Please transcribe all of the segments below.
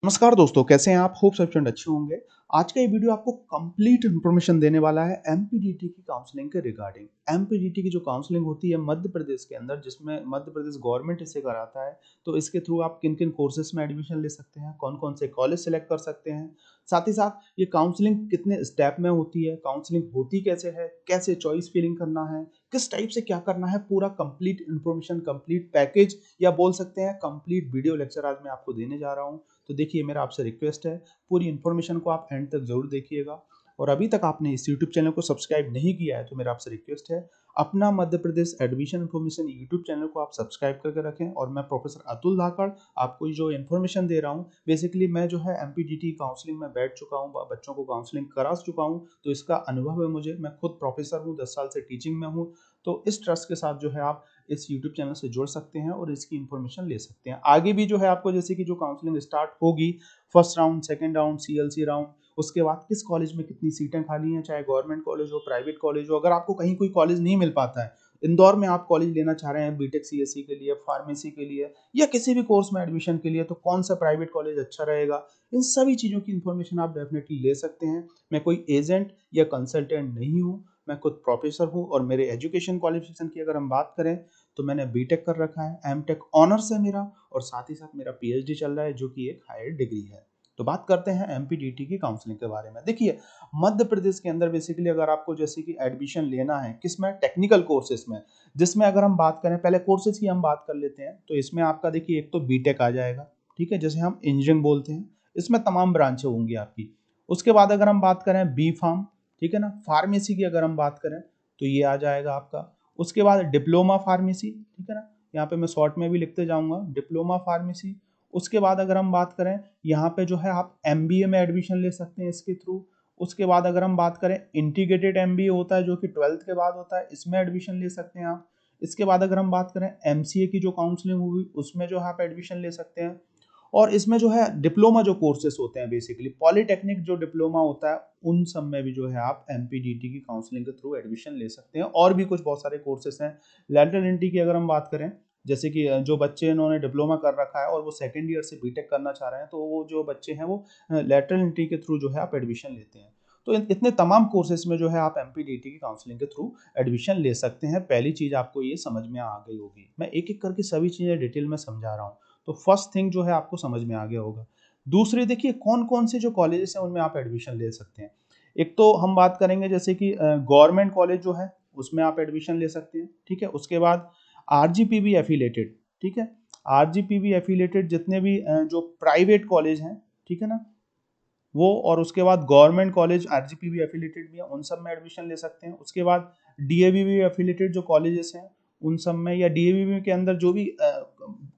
नमस्कार दोस्तों, कैसे हैं आप? होप सब स्टूडेंट अच्छे होंगे। आज का ये वीडियो आपको कंप्लीट इन्फॉर्मेशन देने वाला है एमपीडीटी की काउंसलिंग के रिगार्डिंग। एमपीडीटी की जो काउंसलिंग होती है मध्य प्रदेश के अंदर, जिसमें मध्य प्रदेश गवर्नमेंट इसे कराता है, तो इसके थ्रू आप किन-किन कोर्सेज में एडमिशन ले सकते हैं, कौन-कौन से कॉलेज सेलेक्ट कर सकते हैं। साथ ही साथ ये काउंसलिंग कितने स्टेप में होती है, काउंसलिंग होती कैसे है, कैसे चॉइस फिलिंग करना है, किस टाइप से क्या करना है, पूरा कंप्लीट इन्फॉर्मेशन, कंप्लीट पैकेज या बोल सकते हैं कंप्लीट वीडियो लेक्चर आज मैं आपको देने जा रहा हूँ। तो देखिए, मेरा आपसे रिक्वेस्ट है, पूरी इन्फॉर्मेशन को आप एंड तक जरूर देखिएगा। और अभी तक आपने इस यूट्यूब चैनल को सब्सक्राइब नहीं किया है तो मेरा आपसे रिक्वेस्ट है, अपना Madhya Pradesh admission information YouTube channel को आप सब्सक्राइब करके रखें। और मैं प्रोफेसर अतुल धाकड़ आपको जो इन्फॉर्मेशन दे रहा हूँ, बेसिकली मैं जो है एमपीडीटी काउंसलिंग में बैठ चुका हूँ, बच्चों को काउंसलिंग करा चुका हूँ, तो इसका अनुभव है मुझे। मैं खुद प्रोफेसर हूँ, 10 साल से टीचिंग में हूँ। तो इस ट्रस्ट के साथ जो है आप इस यूट्यूब चैनल से जुड़ सकते हैं और इसकी इन्फॉर्मेशन ले सकते हैं। आगे भी जो है आपको, जैसे कि जो काउंसलिंग स्टार्ट होगी, first round, second round, CLC round, उसके बाद किस कॉलेज में कितनी सीटें खाली हैं, चाहे गवर्नमेंट कॉलेज हो, प्राइवेट कॉलेज हो। अगर आपको कहीं कोई कॉलेज नहीं मिल पाता है, इंदौर में आप कॉलेज लेना चाह रहे हैं बीटेक सीएससी के लिए, फार्मेसी के लिए या किसी भी कोर्स में एडमिशन के लिए, तो कौन सा प्राइवेट कॉलेज अच्छा रहेगा, इन सभी चीज़ों की इन्फॉर्मेशन आप डेफिनेटली ले सकते हैं। मैं कोई एजेंट या कंसल्टेंट नहीं हूँ, मैं खुद प्रोफेसर हूँ। और मेरे एजुकेशन क्वालिफिकेशन की अगर हम बात करें तो मैंने बीटेक कर रखा है, एमटेक ऑनर्स है मेरा, और साथ ही साथ मेरा पीएचडी चल रहा है जो कि एक हायर डिग्री है। तो बात करते हैं एमपीडीटी की काउंसलिंग के बारे में। देखिए, मध्य प्रदेश के अंदर बेसिकली अगर आपको जैसे कि एडमिशन लेना है किसमें, टेक्निकल कोर्सेज में, जिसमें अगर हम बात करें, पहले कोर्सेज की हम बात कर लेते हैं, तो इसमें आपका देखिए एक तो बीटेक आ जाएगा, ठीक है, जैसे हम इंजीनियरिंग बोलते हैं, इसमें तमाम ब्रांचें होंगी आपकी। उसके बाद अगर हम बात करें बी फार्म, ठीक है ना, फार्मेसी की अगर हम बात करें तो ये आ जाएगा आपका। उसके बाद डिप्लोमा फार्मेसी, ठीक है ना, यहाँ पे मैं शॉर्ट में भी लिखते जाऊंगा, डिप्लोमा फार्मेसी। उसके बाद अगर हम बात करें, यहाँ पे जो है आप एमबीए में एडमिशन ले सकते हैं इसके थ्रू। उसके बाद अगर हम बात करें, इंटीग्रेटेड एमबीए होता है जो कि 12th के बाद होता है, इसमें एडमिशन ले सकते हैं आप। इसके बाद अगर हम बात करें एमसीए की जो काउंसलिंग होगी, उसमें जो है आप एडमिशन ले सकते हैं। और इसमें जो है डिप्लोमा जो कोर्सेस होते हैं, बेसिकली पॉलिटेक्निक जो डिप्लोमा होता है, उन सब में भी जो है आप एमपीडीटी की काउंसलिंग के थ्रू एडमिशन ले सकते हैं। और भी कुछ बहुत सारे कोर्सेस हैं। लैटरल एंट्री की अगर हम बात करें, जैसे कि जो बच्चे इन्होंने डिप्लोमा कर रखा है और वो सेकेंड ईयर से बीटेक करना चाह रहे हैं, तो वो जो बच्चे हैं वो लैटरल एंट्री के थ्रू जो है आप एडमिशन लेते हैं। तो इतने तमाम कोर्सेज में जो है आप एमपीडीटी की काउंसलिंग के थ्रू एडमिशन ले सकते हैं। पहली चीज आपको ये समझ में आ गई होगी, मैं एक एक करके सभी चीजें डिटेल में समझा रहा हूँ, तो फर्स्ट थिंग जो है आपको समझ में आ गया होगा। दूसरी देखिए, कौन कौन से जो कॉलेजेस हैं उनमें आप एडमिशन ले सकते हैं। एक तो हम बात करेंगे जैसे कि गवर्नमेंट कॉलेज जो है उसमें आप एडमिशन ले सकते हैं, ठीक है। उसके बाद आरजीपीवी एफिलेटेड, ठीक है, आरजीपीवी एफिलेटेड जितने भी जो प्राइवेट कॉलेज हैं, ठीक है ना, वो, और उसके बाद गवर्नमेंट कॉलेज आरजीपीवी एफिलेटेड भी है, उन सब में एडमिशन ले सकते हैं। उसके बाद डीएवीवी एफिलेटेड जो कॉलेजेस हैं उन सब में, या डीएवीवी के अंदर जो भी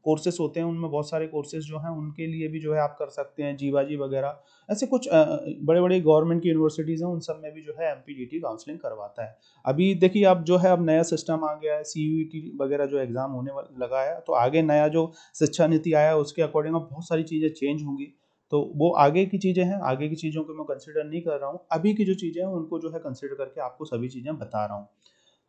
कोर्सेज होते हैं, उनमें बहुत सारे कोर्सेज जो हैं उनके लिए भी जो है आप कर सकते हैं, जीवाजी वगैरह, ऐसे कुछ बड़े बड़े गवर्नमेंट की यूनिवर्सिटीज़ हैं, उन सब में भी जो है एमपीडीटी काउंसलिंग करवाता है। अभी देखिए, अब जो है अब नया सिस्टम आ गया है, सीयूईटी वगैरह जो एग्जाम होने लगा है, तो आगे नया जो शिक्षा नीति आया है उसके अकॉर्डिंग अब बहुत सारी चीज़ें चेंज होंगी। तो वो आगे की चीज़ें हैं, आगे की चीज़ों को मैं कंसिडर नहीं कर रहा हूँ, अभी की जो चीज़ें हैं उनको जो है कंसिडर करके आपको सभी चीज़ें बता रहा हूँ।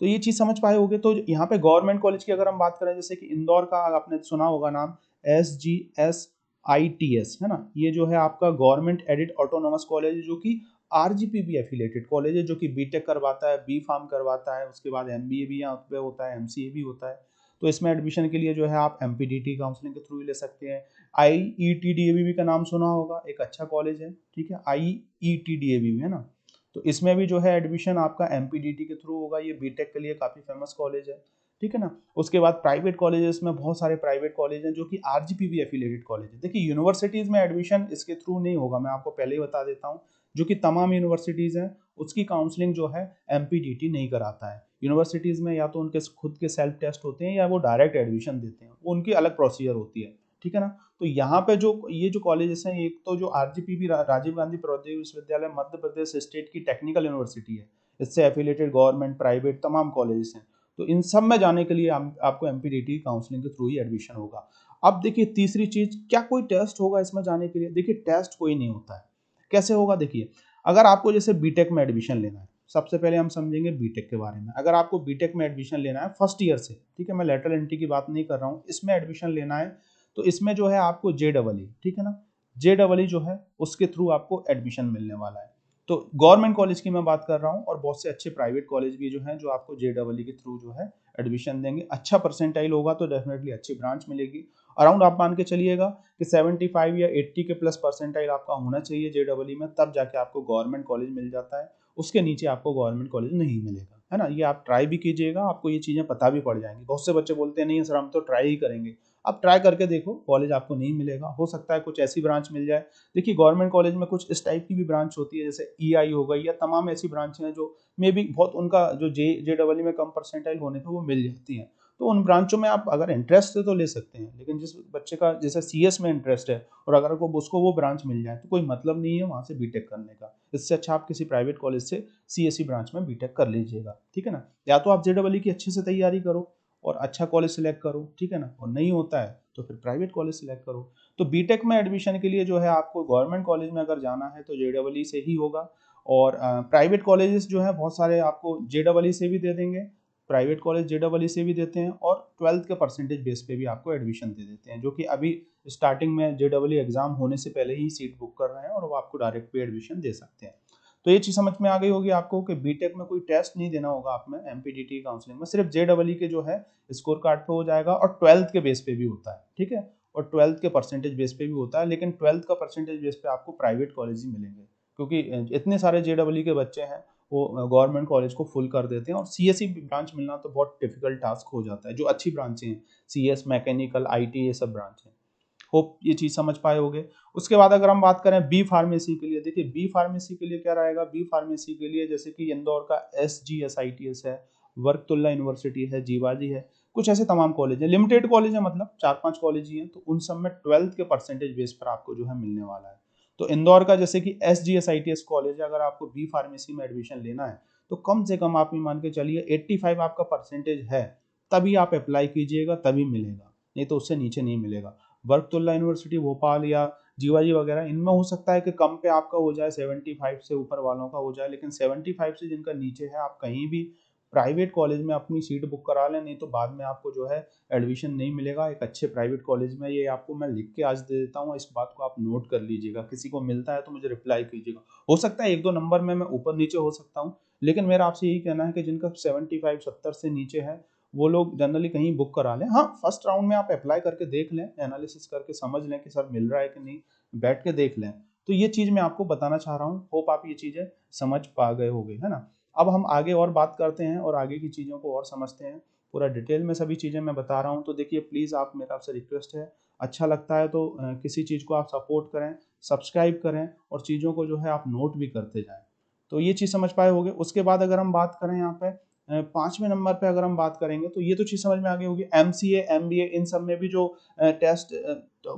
तो ये चीज़ समझ पाए होगे। तो यहाँ पे गवर्नमेंट कॉलेज की अगर हम बात करें, जैसे कि इंदौर का आपने सुना होगा नाम, SGSITS, है ना, ये जो है आपका गवर्नमेंट एडेड ऑटोनोमस कॉलेज है, जो कि आरजीपीवी एफिलेटेड कॉलेज है, जो कि बीटेक करवाता है, बी फार्म करवाता है, उसके बाद एमबीए भी यहाँ पे होता है, एमसीए भी होता है। तो इसमें एडमिशन के लिए जो है आप एमपीडीटी काउंसलिंग के थ्रू ही ले सकते हैं। IETDABB का नाम सुना होगा, एक अच्छा कॉलेज है, ठीक है, IETDABB, है ना। तो इसमें भी जो है एडमिशन आपका एमपीडीटी के थ्रू होगा, ये बीटेक के लिए काफ़ी फेमस कॉलेज है, ठीक है ना। उसके बाद प्राइवेट कॉलेजेस में बहुत सारे प्राइवेट कॉलेज हैं जो कि आरजीपीवी एफिलेटेड कॉलेज है। देखिए, यूनिवर्सिटीज़ में एडमिशन इसके थ्रू नहीं होगा, मैं आपको पहले ही बता देता हूँ। जो कि तमाम यूनिवर्सिटीज़ हैं उसकी काउंसलिंग जो है एमपीडीटी नहीं कराता है। यूनिवर्सिटीज़ में या तो उनके खुद के सेल्फ टेस्ट होते हैं या वो डायरेक्ट एडमिशन देते हैं, वो उनकी अलग प्रोसीजर होती है, ठीक है ना। तो यहाँ पे जो ये जो कॉलेजेस हैं, एक तो जो आरजीपीवी राजीव गांधी प्रौद्योगिकी विश्वविद्यालय मध्य प्रदेश स्टेट की टेक्निकल यूनिवर्सिटी है, इससे एफिलेटेड गवर्नमेंट प्राइवेट तमाम कॉलेजेस हैं। तो इन सब में जाने के लिए आपको एमपीडीटी काउंसलिंग के थ्रू ही एडमिशन होगा। अब देखिए, तीसरी चीज, क्या कोई टेस्ट होगा इसमें जाने के लिए? देखिए, टेस्ट कोई नहीं होता है। कैसे होगा? देखिए, अगर आपको जैसे बीटेक में एडमिशन लेना है, सबसे पहले हम समझेंगे बीटेक के बारे में। अगर आपको बीटेक में एडमिशन लेना है फर्स्ट ईयर से, ठीक है, मैं लेटरल एंट्री की बात नहीं कर रहा हूँ, इसमें एडमिशन लेना है, तो इसमें जो है आपको JEE, ठीक है ना, JEE जो है उसके थ्रू आपको एडमिशन मिलने वाला है। तो गवर्नमेंट कॉलेज की मैं बात कर रहा हूँ और बहुत से अच्छे प्राइवेट कॉलेज भी जो हैं जो आपको JEE के थ्रू जो है एडमिशन देंगे। अच्छा परसेंटाइल होगा तो डेफिनेटली अच्छी ब्रांच मिलेगी। अराउंड आप मान के चलिएगा कि 75 या 80 के प्लस परसेंटाइल आपका होना चाहिए JEE में, तब जाके आपको गवर्नमेंट कॉलेज मिल जाता है। उसके नीचे आपको गवर्नमेंट कॉलेज नहीं मिलेगा, है ना। ये आप ट्राई भी कीजिएगा, आपको ये चीज़ें पता भी पड़ जाएंगी। बहुत से बच्चे बोलते हैं नहीं सर हम तो ट्राई ही करेंगे। आप ट्राई करके देखो, कॉलेज आपको नहीं मिलेगा, हो सकता है कुछ ऐसी ब्रांच मिल जाए। देखिए गवर्नमेंट कॉलेज में कुछ इस टाइप की भी ब्रांच होती है, जैसे EI हो गई या तमाम ऐसी ब्रांचें हैं जो मे बी बहुत उनका जो JEE में कम परसेंटाइल होने पे वो मिल जाती हैं। तो उन ब्रांचों में आप अगर इंटरेस्ट है तो ले सकते हैं, लेकिन जिस बच्चे का जैसे CS में इंटरेस्ट है और अगर को उसको वो ब्रांच मिल जाए तो कोई मतलब नहीं है वहाँ से बीटेक करने का। इससे अच्छा आप किसी प्राइवेट कॉलेज से CSE ब्रांच में बीटेक कर लीजिएगा, ठीक है ना। या तो आप JEE की अच्छे से तैयारी करो और अच्छा कॉलेज सेलेक्ट करो, ठीक है ना, और नहीं होता है तो फिर प्राइवेट कॉलेज सेलेक्ट करो। तो बीटेक में एडमिशन के लिए जो है आपको गवर्नमेंट कॉलेज में अगर जाना है तो JEE से ही होगा। और प्राइवेट कॉलेजेस जो है बहुत सारे आपको JEE से भी दे देंगे, प्राइवेट कॉलेज JEE से भी देते हैं और 12th के परसेंटेज बेस पे भी आपको एडमिशन दे देते हैं, जो कि अभी स्टार्टिंग में JEE एग्जाम होने से पहले ही सीट बुक कर रहे हैं और वो आपको डायरेक्ट पे एडमिशन दे सकते हैं। तो ये चीज़ समझ में आ गई होगी आपको कि बीटेक में कोई टेस्ट नहीं देना होगा आप में MPDT काउंसलिंग में, सिर्फ JEE के जो है स्कोर कार्ड पे हो जाएगा और 12th के बेस पे भी होता है, ठीक है, और 12th के परसेंटेज बेस पे भी होता है। लेकिन 12th का परसेंटेज बेस पे आपको प्राइवेट कॉलेज ही मिलेंगे, क्योंकि इतने सारे JEE के बच्चे हैं वो गवर्नमेंट कॉलेज को फुल कर देते हैं और CSE ब्रांच मिलना तो बहुत डिफिकल्ट टास्क हो जाता है, जो अच्छी ब्रांचें हैं CS मैकेनिकल IT ये सब ब्रांच हैं। होप ये चीज समझ पाए होगे। उसके बाद अगर हम बात करें बी फार्मेसी के लिए, देखिए बी फार्मेसी के लिए क्या रहेगा, बी फार्मेसी के लिए जैसे कि इंदौर का SGSITS है, वर्कतुल्ला यूनिवर्सिटी है, जीवाजी है, कुछ ऐसे तमाम कॉलेज है, लिमिटेड कॉलेज है, मतलब 4-5 कॉलेज ही हैं, तो उन सब में 12th के परसेंटेज बेस पर आपको जो है मिलने वाला है। तो इंदौर का जैसे कि SGSITS कॉलेज है, अगर आपको बी फार्मेसी में एडमिशन लेना है तो कम से कम आप ये मान के चलिए 85 आपका परसेंटेज है, तभी आप अप्लाई कीजिएगा, तभी मिलेगा, नहीं तो उससे नीचे नहीं मिलेगा। वर्कतुल्ला यूनिवर्सिटी भोपाल या जीवाजी वगैरह इनमें हो सकता है कि कम पे आपका हो जाए, 75 से ऊपर वालों का हो जाए, लेकिन 75 से जिनका नीचे है आप कहीं भी प्राइवेट कॉलेज में अपनी सीट बुक करा लें, नहीं तो बाद में आपको जो है एडमिशन नहीं मिलेगा एक अच्छे प्राइवेट कॉलेज में। ये आपको मैं लिख के आज दे देता हूँ, इस बात को आप नोट कर लीजिएगा, किसी को मिलता है तो मुझे रिप्लाई कीजिएगा। हो सकता है 1-2 नंबर में मैं ऊपर नीचे हो सकता हूँ, लेकिन मेरा आपसे यही कहना है कि जिनका 75-70 से नीचे है वो लोग जनरली कहीं बुक करा लें। हाँ, फर्स्ट राउंड में आप अप्लाई करके देख लें, एनालिसिस करके समझ लें कि सर मिल रहा है कि नहीं, बैठ के देख लें। तो ये चीज़ मैं आपको बताना चाह रहा हूँ, होप आप ये चीज़ें समझ पा गए होंगे, है ना। अब हम आगे और बात करते हैं और आगे की चीज़ों को और समझते हैं, पूरा डिटेल में सभी चीज़ें मैं बता रहा हूँ। तो देखिए प्लीज़ आप, मेरा आपसे रिक्वेस्ट है, अच्छा लगता है तो किसी चीज़ को आप सपोर्ट करें, सब्सक्राइब करें और चीज़ों को जो है आप नोट भी करते जाएं। तो ये चीज़ समझ पाए होंगे। उसके बाद अगर हम बात करें यहाँ पे 5वें नंबर पे अगर हम बात करेंगे तो ये तो चीज़ समझ में आ गई होगी, MCA MBA इन सब में भी जो टेस्ट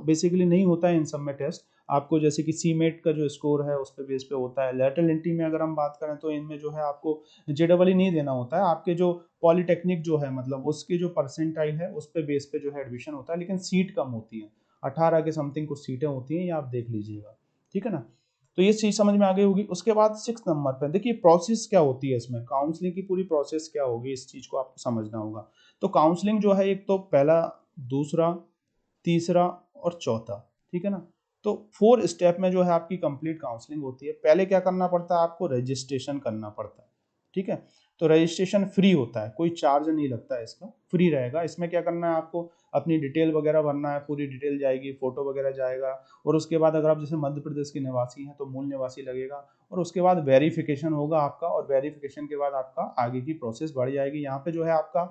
बेसिकली नहीं होता है, इन सब में टेस्ट आपको जैसे कि CMAT का जो स्कोर है उस पे बेस पे होता है। लैटरल एंट्री में अगर हम बात करें तो इनमें जो है आपको JEE नहीं देना होता है, आपके जो पॉलिटेक्निक जो है मतलब उसकी जो परसेंटाइल है उस पे बेस पे जो है एडमिशन होता है, लेकिन सीट कम होती है, 18 के समथिंग कुछ सीटें होती हैं, ये आप देख लीजिएगा, ठीक है ना। तो ये चीज समझ में आ गई होगी। उसके बाद 6 नंबर पे देखिए प्रोसेस क्या होती है, इसमें काउंसलिंग की पूरी प्रोसेस क्या होगी, इस चीज को आपको समझना होगा। तो काउंसलिंग जो है एक तो पहला, दूसरा, तीसरा और चौथा, ठीक है ना। तो 4 स्टेप में जो है आपकी कंप्लीट काउंसलिंग होती है। पहले क्या करना पड़ता है, आपको रजिस्ट्रेशन करना पड़ता है, ठीक है। तो रजिस्ट्रेशन फ्री होता है, कोई चार्ज नहीं लगता है, इसका फ्री रहेगा। इसमें क्या करना है, आपको अपनी डिटेल वगैरह भरना है, पूरी डिटेल जाएगी, फोटो वगैरह जाएगा, और उसके बाद अगर आप जैसे मध्य प्रदेश के निवासी हैं तो मूल निवासी लगेगा, और उसके बाद वेरिफिकेशन होगा आपका, और वेरिफिकेशन के बाद आपका आगे की प्रोसेस बढ़ जाएगी। यहाँ पे जो है आपका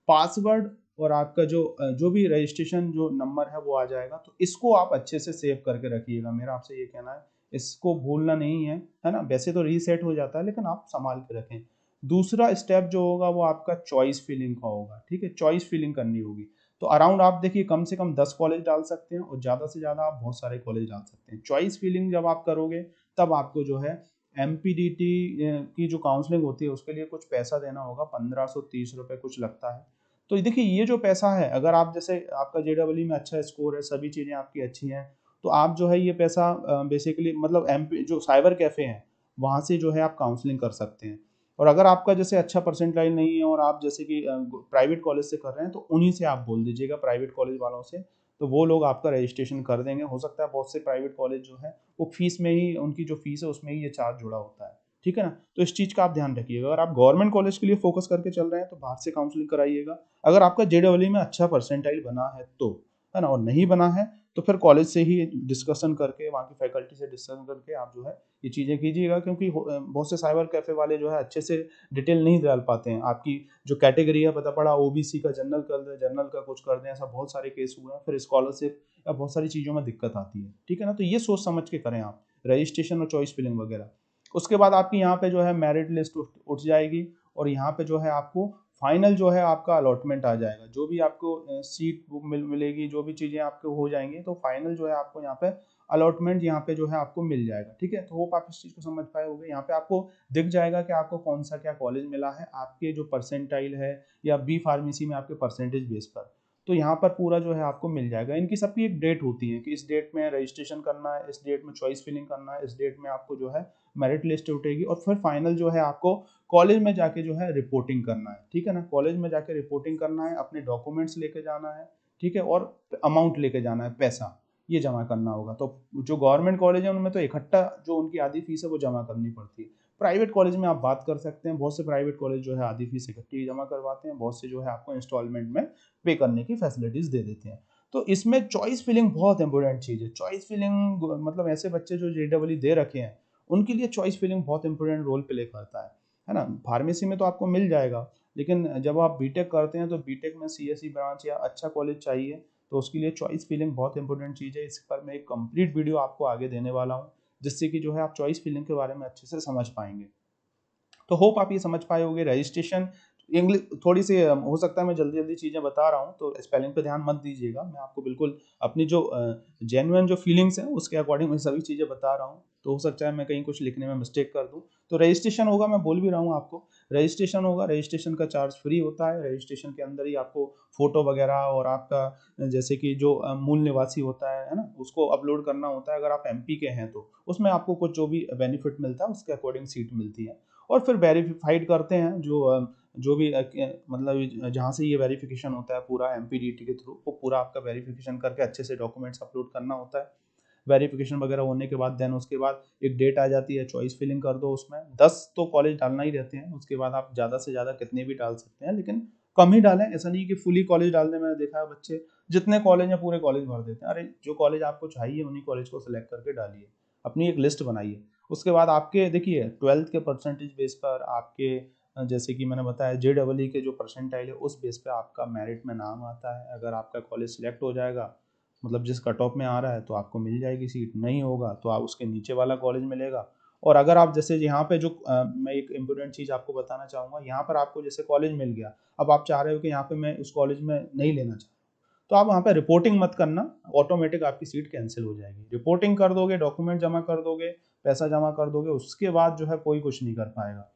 पासवर्ड और आपका जो भी रजिस्ट्रेशन जो नंबर है वो आ जाएगा। तो इसको आप अच्छे से सेव करके रखिएगा, मेरा आपसे ये कहना है, इसको भूलना नहीं है ना। वैसे तो रीसेट हो जाता है लेकिन आप संभाल के रखें। दूसरा स्टेप जो होगा वो आपका चॉइस फिलिंग का होगा, ठीक है, चॉइस फिलिंग करनी होगी। तो अराउंड आप देखिए कम से कम 10 कॉलेज डाल सकते हैं और ज़्यादा से ज़्यादा आप बहुत सारे कॉलेज डाल सकते हैं। चॉइस फिलिंग जब आप करोगे तब आपको जो है MPDT की जो काउंसलिंग होती है उसके लिए कुछ पैसा देना होगा, 1530 रुपये कुछ लगता है। तो देखिए ये जो पैसा है, अगर आप जैसे आपका JEE में अच्छा स्कोर है, सभी चीज़ें आपकी अच्छी हैं, तो आप जो है ये पैसा बेसिकली मतलब MP जो साइबर कैफ़े हैं वहाँ से जो है आप काउंसलिंग कर सकते हैं। और अगर आपका जैसे अच्छा परसेंटाइल नहीं है और आप जैसे कि प्राइवेट कॉलेज से कर रहे हैं तो उन्हीं से आप बोल दीजिएगा, प्राइवेट कॉलेज वालों से, तो वो लोग आपका रजिस्ट्रेशन कर देंगे। हो सकता है बहुत से प्राइवेट कॉलेज जो है वो फीस में ही, उनकी जो फीस है उसमें ही ये चार्ज जुड़ा होता है, ठीक है ना। तो इस चीज़ का आप ध्यान रखिएगा। अगर आप गवर्नमेंट कॉलेज के लिए फोकस करके चल रहे हैं तो बाहर से काउंसलिंग कराइएगा। अगर आपका JEE में अच्छा परसेंटाइल बना है तो, है ना, और नहीं बना है तो फिर कॉलेज से ही डिस्कशन करके, वहाँ की फैकल्टी से डिस्कशन करके आप जो है ये चीज़ें कीजिएगा। क्योंकि बहुत से साइबर कैफ़े वाले जो है अच्छे से डिटेल नहीं डाल पाते हैं। आपकी जो कैटेगरी है पता पड़ा OBC का जनरल कर दें, जनरल का कुछ कर दें, ऐसा बहुत सारे केस हुए हैं। फिर स्कॉलरशिप या बहुत सारी चीज़ों में दिक्कत आती है, ठीक है ना। तो ये सोच समझ के करें आप रजिस्ट्रेशन और चॉइस फिलिंग वगैरह। उसके बाद आपकी यहाँ पे जो है मेरिट लिस्ट उठ जाएगी और यहाँ पे जो है आपको फाइनल जो है आपका अलॉटमेंट आ जाएगा। जो भी आपको सीट मिलेगी, जो भी चीज़ें आपको हो जाएंगी, तो फाइनल जो है आपको यहाँ पे अलॉटमेंट यहाँ पे जो है आपको मिल जाएगा, ठीक है। तो होप आप इस चीज़ को समझ पाए होंगे। यहाँ पे आपको दिख जाएगा कि आपको कौन सा क्या कॉलेज मिला है, आपके जो परसेंटाइल है या बी फार्मेसी में आपके परसेंटेज बेस पर। तो यहाँ पर पूरा जो है आपको मिल जाएगा। इनकी सबकी एक डेट होती है कि इस डेट में रजिस्ट्रेशन करना है, इस डेट में चॉइस फिलिंग करना है, इस डेट में आपको जो है मेरिट लिस्ट उठेगी और फिर फाइनल जो है आपको कॉलेज में जाके जो है रिपोर्टिंग करना है, ठीक है ना। कॉलेज में जाके रिपोर्टिंग करना है, अपने डॉक्यूमेंट्स लेके जाना है, ठीक है, और अमाउंट लेके जाना है, पैसा ये जमा करना होगा। तो जो गवर्नमेंट कॉलेज है उनमें तो इकट्ठा जो उनकी आधी फीस है वो जमा करनी पड़ती है। प्राइवेट कॉलेज में आप बात कर सकते हैं, बहुत से प्राइवेट कॉलेज जो है आधी फीस इकट्ठी जमा करवाते हैं, बहुत से जो है आपको इंस्टॉलमेंट में पे करने की फैसिलिटीज दे देते हैं। तो इसमें चॉइस फिलिंग बहुत इंपॉर्टेंट चीज़ है। चॉइस फिलिंग मतलब ऐसे बच्चे जो JEE दे रखे हैं उनके लिए चॉइस फिलिंग बहुत इंपॉर्टेंट रोल प्ले करता है ना। फार्मेसी में तो आपको मिल जाएगा, लेकिन जब आप बीटेक करते हैं तो बीटेक में CSE ब्रांच या अच्छा कॉलेज चाहिए, तो उसके लिए चॉइस फिलिंग बहुत इंपॉर्टेंट चीज़ है। इस पर मैं एक कंप्लीट वीडियो आपको आगे देने वाला हूँ, जिससे कि जो है आप चॉइस फिलिंग के बारे में अच्छे से समझ पाएंगे। तो होप आप ये समझ पाए होंगे। रजिस्ट्रेशन इंग्लिश थोड़ी सी हो सकता है मैं जल्दी जल्दी चीज़ें बता रहा हूँ, तो स्पेलिंग पे ध्यान मत दीजिएगा। मैं आपको बिल्कुल अपनी जो जेन्युइन जो फीलिंग्स हैं उसके अकॉर्डिंग मैं सभी चीज़ें बता रहा हूँ। तो हो सकता है मैं कहीं कुछ लिखने में मिस्टेक कर दूँ। तो रजिस्ट्रेशन होगा, मैं बोल भी रहा हूँ आपको, रजिस्ट्रेशन होगा। रजिस्ट्रेशन का चार्ज फ्री होता है। रजिस्ट्रेशन के अंदर ही आपको फोटो वगैरह और आपका जैसे कि जो मूल निवासी होता है ना, उसको अपलोड करना होता है। अगर आप MP के हैं तो उसमें आपको कुछ जो भी बेनिफिट मिलता है उसके अकॉर्डिंग सीट मिलती है। और फिर वेरीफाइड करते हैं जो भी मतलब जहाँ से ये वेरिफिकेशन होता है पूरा MPDT के थ्रू, वो पूरा आपका वेरिफिकेशन करके अच्छे से डॉक्यूमेंट्स अपलोड करना होता है। वेरिफिकेशन वगैरह होने के बाद देन उसके बाद एक डेट आ जाती है, चॉइस फिलिंग कर दो। उसमें 10 तो कॉलेज डालना ही रहते हैं, उसके बाद आप ज़्यादा से ज़्यादा कितने भी डाल सकते हैं, लेकिन कम ही डालें। ऐसा नहीं कि फुली कॉलेज डाल दें। मैंने देखा है बच्चे जितने कॉलेज हैं पूरे कॉलेज भर देते हैं। अरे जो कॉलेज आपको चाहिए उन्हीं कॉलेज को सिलेक्ट करके डालिए, अपनी एक लिस्ट बनाइए। उसके बाद आपके देखिए 12th के परसेंटेज बेस पर आपके जैसे कि मैंने बताया JEE के जो परसेंटाइल है उस बेस पे आपका मेरिट में नाम आता है। अगर आपका कॉलेज सिलेक्ट हो जाएगा, मतलब जिस कट ऑफ में आ रहा है, तो आपको मिल जाएगी सीट। नहीं होगा तो आप उसके नीचे वाला कॉलेज मिलेगा। और अगर आप जैसे यहाँ पे जो मैं एक इम्पोर्टेंट चीज़ आपको बताना चाहूँगा, यहाँ पर आपको जैसे कॉलेज मिल गया, अब आप चाह रहे हो कि यहाँ पे मैं उस कॉलेज में नहीं लेना चाहता, तो आप वहाँ पे रिपोर्टिंग मत करना, ऑटोमेटिक आपकी सीट कैंसिल हो जाएगी। रिपोर्टिंग कर दोगे, डॉक्यूमेंट जमा कर दोगे, पैसा जमा कर दोगे, उसके बाद जो है कोई कुछ नहीं कर पाएगा।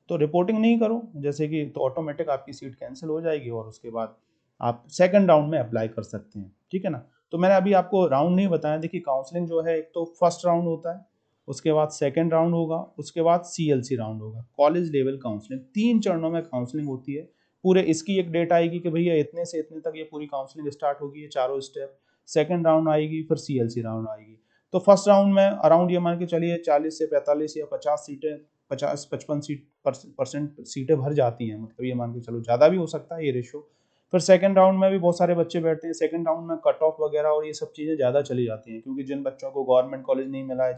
तो रिपोर्टिंग नहीं करो जैसे कि, तो ऑटोमेटिक आपकी सीट कैंसिल हो जाएगी और उसके बाद आप सेकंड राउंड में अप्लाई कर सकते हैं, ठीक है ना। तो मैंने अभी आपको राउंड नहीं बताया। देखिए काउंसलिंग जो है, एक तो फर्स्ट राउंड होता है, उसके बाद सेकंड राउंड होगा, उसके बाद CLC राउंड होगा, कॉलेज लेवल काउंसलिंग। 3 चरणों में काउंसलिंग होती है। पूरे इसकी एक डेट आएगी कि भैया इतने से इतने तक ये पूरी काउंसलिंग स्टार्ट होगी, ये चारों स्टेप। सेकंड राउंड आएगी, फिर CLC राउंड आएगी। तो फर्स्ट राउंड में अराउंड ये मान के चलिए 40 से 45 या 50 सीटें, 50-55 परसेंट सीटें भर जाती हैं, मतलब ये मान के चलो ज़्यादा भी हो सकता है ये रेशो। फिर सेकंड राउंड में भी बहुत सारे बच्चे बैठते हैं। सेकंड राउंड में कट ऑफ वगैरह और ये सब चीज़ें ज़्यादा चली जाती हैं, क्योंकि जिन बच्चों को गवर्नमेंट कॉलेज नहीं मिला है,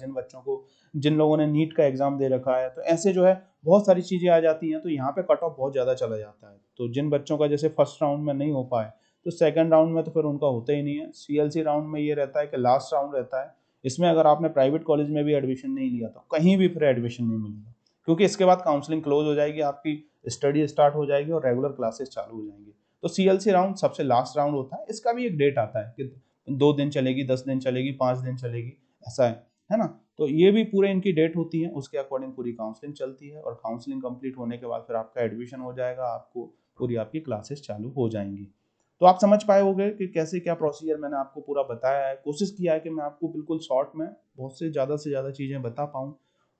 जिन लोगों ने नीट का एग्जाम दे रखा है, तो ऐसे जो है बहुत सारी चीज़ें आ जाती हैं, तो यहाँ पे कट ऑफ बहुत ज़्यादा चला जाता है। तो जिन बच्चों का जैसे फर्स्ट राउंड में नहीं हो पाए, तो सेकंड राउंड में तो फिर उनका होता ही नहीं है। CLC राउंड में ये रहता है कि लास्ट राउंड रहता है। इसमें अगर आपने प्राइवेट कॉलेज में भी एडमिशन नहीं लिया तो कहीं भी फिर एडमिशन नहीं मिलेगा, क्योंकि इसके बाद काउंसलिंग क्लोज हो जाएगी, आपकी स्टडी स्टार्ट हो जाएगी और रेगुलर क्लासेस चालू हो जाएंगी। तो CLC राउंड सबसे लास्ट राउंड होता है। इसका भी एक डेट आता है कि 2 दिन चलेगी, 10 दिन चलेगी, 5 दिन चलेगी, ऐसा है ना। तो ये भी पूरे इनकी डेट होती है, उसके अकॉर्डिंग पूरी काउंसलिंग चलती है और काउंसलिंग कंप्लीट होने के बाद फिर आपका एडमिशन हो जाएगा, आपको पूरी आपकी क्लासेस चालू हो जाएंगी। तो आप समझ पाए होंगे कि कैसे क्या प्रोसीजर मैंने आपको पूरा बताया है। कोशिश किया है कि मैं आपको बिल्कुल शॉर्ट में बहुत से ज़्यादा चीज़ें बता पाऊँ।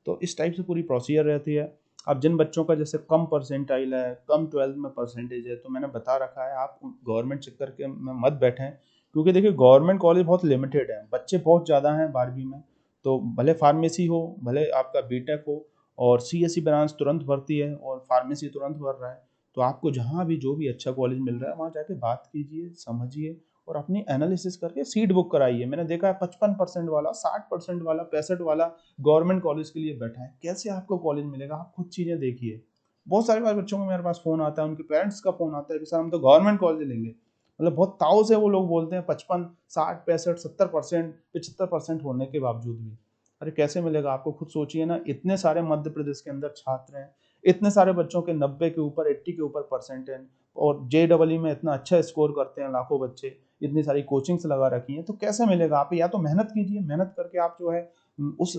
तो इस टाइप से पूरी प्रोसीजर रहती है। अब जिन बच्चों का जैसे कम परसेंटाइल है, कम 12th में परसेंटेज है, तो मैंने बता रखा है आप गवर्नमेंट चक्कर के में मत बैठें, क्योंकि देखिए गवर्नमेंट कॉलेज बहुत लिमिटेड है, बच्चे बहुत ज़्यादा हैं 12वीं में, तो भले फार्मेसी हो, भले आपका बीटेक हो, और सीएससी ब्रांच तुरंत भरती है और फार्मेसी तुरंत भर रहा है, तो आपको जहाँ भी जो भी अच्छा कॉलेज मिल रहा है वहाँ जाके बात कीजिए, समझिए और अपनी एनालिसिस करके सीट बुक कराइए। मैंने देखा है 55% वाला, 60% वाला, 65 वाला गवर्नमेंट कॉलेज के लिए बैठा है। कैसे आपको कॉलेज मिलेगा? आप खुद चीज़ें देखिए। बहुत सारे बार बच्चों को मेरे पास फ़ोन आता है, उनके पेरेंट्स का फ़ोन आता है कि सर हम तो गवर्नमेंट कॉलेज लेंगे। मतलब बहुत ताव से वो लोग बोलते हैं 55, 60, 65, 70%, 75% होने के बावजूद भी। अरे कैसे मिलेगा आपको? खुद सोचिए ना, इतने सारे मध्य प्रदेश के अंदर छात्र हैं, इतने सारे बच्चों के 90 के ऊपर, 80 के ऊपर परसेंट है, और जेईई में इतना अच्छा स्कोर करते हैं लाखों बच्चे, इतनी सारी कोचिंग्स लगा रखी हैं, तो कैसे मिलेगा? आप या तो मेहनत कीजिए, मेहनत करके आप जो है उस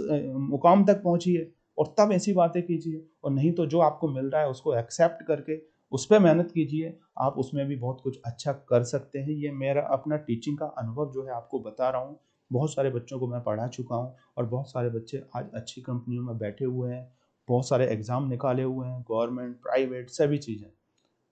मुकाम तक पहुंचिए और तब ऐसी बातें कीजिए, और नहीं तो जो आपको मिल रहा है उसको एक्सेप्ट करके उस पर मेहनत कीजिए, आप उसमें भी बहुत कुछ अच्छा कर सकते हैं। ये मेरा अपना टीचिंग का अनुभव जो है आपको बता रहा हूँ। बहुत सारे बच्चों को मैं पढ़ा चुका हूँ और बहुत सारे बच्चे आज अच्छी कंपनियों में बैठे हुए हैं, बहुत सारे एग्ज़ाम निकाले हुए हैं, गवर्नमेंट, प्राइवेट, सभी चीज़ें।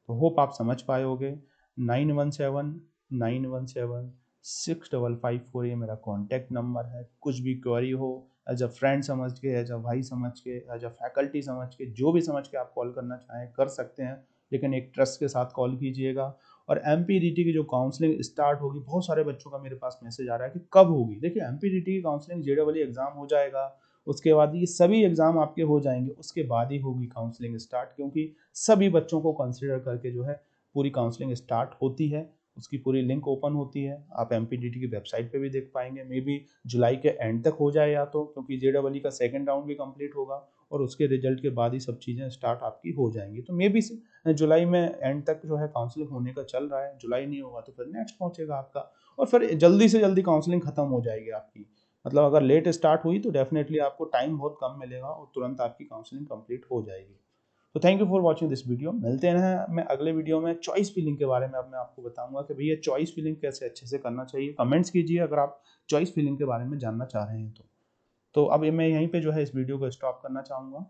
तो होप आप समझ पाए होगे। 9179176554 ये मेरा कॉन्टैक्ट नंबर है। कुछ भी क्वेरी हो, एज अ फ्रेंड समझ के, एज अ भाई समझ के, एज अ फैकल्टी समझ के, जो भी समझ के आप कॉल करना चाहें कर सकते हैं, लेकिन एक ट्रस्ट के साथ कॉल कीजिएगा। और एमपीडीटी की जो काउंसलिंग स्टार्ट होगी, बहुत सारे बच्चों का मेरे पास मैसेज आ रहा है कि कब होगी। देखिए एमपीडीटी की काउंसलिंग, जेईई एग्जाम हो जाएगा, उसके बाद ये सभी एग्जाम आपके हो जाएंगे, उसके बाद ही होगी काउंसलिंग स्टार्ट, क्योंकि सभी बच्चों को कंसिडर करके जो है पूरी काउंसलिंग स्टार्ट होती है। उसकी पूरी लिंक ओपन होती है, आप एमपीडीटी की वेबसाइट पे भी देख पाएंगे। मे बी जुलाई के एंड तक हो जाए, या तो क्योंकि जेईई का सेकंड राउंड भी कंप्लीट होगा और उसके रिजल्ट के बाद ही सब चीज़ें स्टार्ट आपकी हो जाएंगी। तो मे बी जुलाई में एंड तक जो है काउंसलिंग होने का चल रहा है। जुलाई नहीं होगा तो फिर नेक्स्ट पहुंचेगा आपका, और फिर जल्दी से जल्दी काउंसलिंग खत्म हो जाएगी आपकी। मतलब अगर लेट स्टार्ट हुई तो डेफिनेटली आपको टाइम बहुत कम मिलेगा और तुरंत आपकी काउंसलिंग कंप्लीट हो जाएगी। तो thank you for watching this video. मिलते हैं मैं अगले वीडियो में चॉइस फिलिंग के बारे में। अब मैं आपको बताऊंगा कि भैया चॉइस फिलिंग कैसे अच्छे से करना चाहिए। कमेंट्स कीजिए अगर आप चॉइस फिलिंग के बारे में जानना चाह रहे हैं तो अब मैं यहीं पे जो है इस वीडियो को स्टॉप करना चाहूँगा।